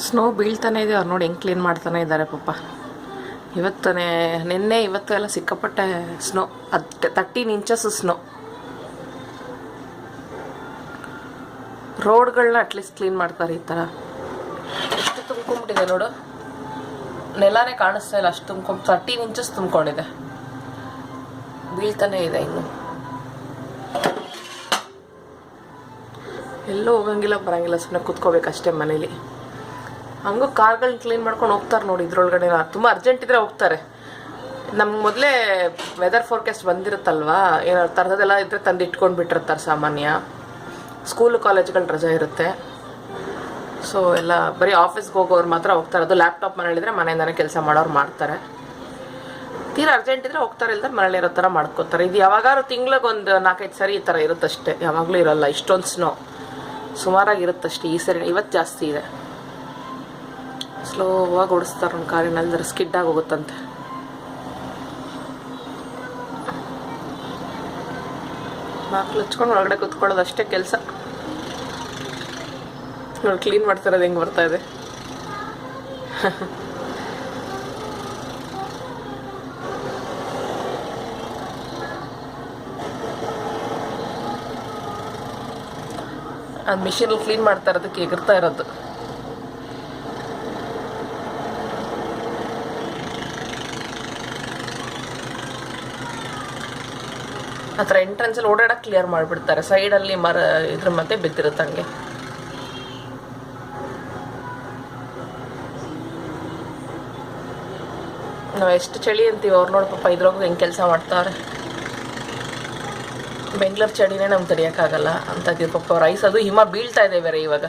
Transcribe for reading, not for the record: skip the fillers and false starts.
Snow ಬೀಳ್ತಾನೆ ಇದೆ. ಅವ್ರು ನೋಡಿ ಹೆಂಗೆ ಕ್ಲೀನ್ ಮಾಡ್ತಾನೆ ಇದ್ದಾರೆ ಪಾಪ. ಇವತ್ತನೇ ನಿನ್ನೆ ಇವತ್ತು ಎಲ್ಲ ಸಿಕ್ಕಾಪಟ್ಟೆ ಸ್ನೋ. 13 inches snow. ರೋಡ್ಗಳನ್ನ ಅಟ್ಲೀಸ್ಟ್ ಕ್ಲೀನ್ ಮಾಡ್ತಾರೆ. ಈ ಥರ ಎಷ್ಟು ತುಂಬ್ಕೊಂಡ್ಬಿಟ್ಟಿದೆ ನೋಡು, ನೆಲನೇ ಕಾಣಿಸ್ತಾ ಇಲ್ಲ, ಅಷ್ಟು 13 ಇಂಚಸ್ ತುಂಬ್ಕೊಂಡಿದೆ. ಬೀಳ್ತಾನೆ ಇದೆ. ಇನ್ನು ಎಲ್ಲೂ ಹೋಗಂಗಿಲ್ಲ ಬರೋಂಗಿಲ್ಲ, ಸುಮ್ಮನೆ ಕೂತ್ಕೋಬೇಕಷ್ಟೇ ಮನೇಲಿ. ಹಂಗೂ ಕಾರ್ಗಳನ್ನ ಕ್ಲೀನ್ ಮಾಡ್ಕೊಂಡು ಹೋಗ್ತಾರೆ ನೋಡಿ. ಇದ್ರೊಳಗಡೆ ತುಂಬ ಅರ್ಜೆಂಟ್ ಇದ್ದರೆ ಹೋಗ್ತಾರೆ. ನಮ್ಗೆ ಮೊದಲೇ ವೆದರ್ ಫೋರ್ಕಾಸ್ಟ್ ಬಂದಿರುತ್ತಲ್ವಾ, ಏನಾದ್ರು ಥರದೆಲ್ಲ ಇದ್ದರೆ ತಂದು ಇಟ್ಕೊಂಡು ಬಿಟ್ಟಿರ್ತಾರೆ ಸಾಮಾನ್ಯ. ಸ್ಕೂಲು ಕಾಲೇಜ್ಗಳು ರಜೆ ಇರುತ್ತೆ. ಸೊ ಎಲ್ಲ ಬರೀ ಆಫೀಸ್ಗೆ ಹೋಗೋರು ಮಾತ್ರ ಹೋಗ್ತಾರೆ. ಅದು ಲ್ಯಾಪ್ಟಾಪ್ ಮನೇಲಿದ್ರೆ ಮನೆಯಿಂದನೇ ಕೆಲಸ ಮಾಡೋರು ಮಾಡ್ತಾರೆ. ತೀರಾ ಅರ್ಜೆಂಟ್ ಇದ್ದರೆ ಹೋಗ್ತಾರೆ, ಇಲ್ದರೆ ಮನೇಲಿ ಇರೋ ಥರ ಮಾಡ್ಕೋತಾರೆ. ಇದು ಯಾವಾಗಾದ್ರು ತಿಂಗ್ಳಿಗೊಂದು 4-5 ಸರಿ ಈ ಥರ ಇರುತ್ತಷ್ಟೇ, ಯಾವಾಗಲೂ ಇರೋಲ್ಲ. ಇಷ್ಟೊಂದು ಸ್ನೋ ಸುಮಾರಾಗಿ ಇರುತ್ತಷ್ಟೇ. ಈ ಸರಿ ಇವತ್ತು ಜಾಸ್ತಿ ಇದೆ. ಸ್ಲೋವಾಗಿ ಓಡಿಸ್ತಾರೆ ನಮ್ಮ ಕಾರಿನಲ್ಲಿ, ಸ್ಕಿಡ್ಡಾಗಿ ಹೋಗುತ್ತಂತೆ. ಬಾಕ್ಲು ಹಚ್ಕೊಂಡು ಒಳಗಡೆ ಕೂತ್ಕೊಳ್ಳೋದು ಅಷ್ಟೇ ಕೆಲಸ. ನೋಡಿ ಕ್ಲೀನ್ ಮಾಡ್ತಿರೋದು ಹೆಂಗೆ ಬರ್ತಾ ಇದೆ. ಅದು ಮಿಷಿನಲ್ಲಿ ಕ್ಲೀನ್ ಮಾಡ್ತಾ ಇರೋದಕ್ಕೆ ಎಗರ್ತಾ ಇರೋದು. ಆ ಥರ ಎಂಟ್ರೆನ್ಸಲ್ಲಿ ಓಡಾಡಕ್ಕೆ ಕ್ಲಿಯರ್ ಮಾಡಿಬಿಡ್ತಾರೆ. ಸೈಡಲ್ಲಿ ಮರ ಇದ್ರ ಮತ್ತೆ ಬಿದ್ದಿರುತ್ತೆ ಹಂಗೆ. ನಾವು ಎಷ್ಟು ಚಳಿ ಅಂತೀವಿ, ಅವ್ರು ನೋಡಿ ಪಾಪ ಇದ್ರಾಗ ಹೆಂಗೆ ಕೆಲಸ ಮಾಡ್ತಾರೆ. ಬೆಂಗಳೂರು ಚಳಿನೇ ನಮ್ಗೆ ತಡೆಯೋಕ್ಕಾಗಲ್ಲ ಅಂಥದ್ದು ಪಾಪ. ರೈಸ್ ಅದು ಹಿಮ ಬೀಳ್ತಾ ಇದೆ ಬೇರೆ ಇವಾಗ.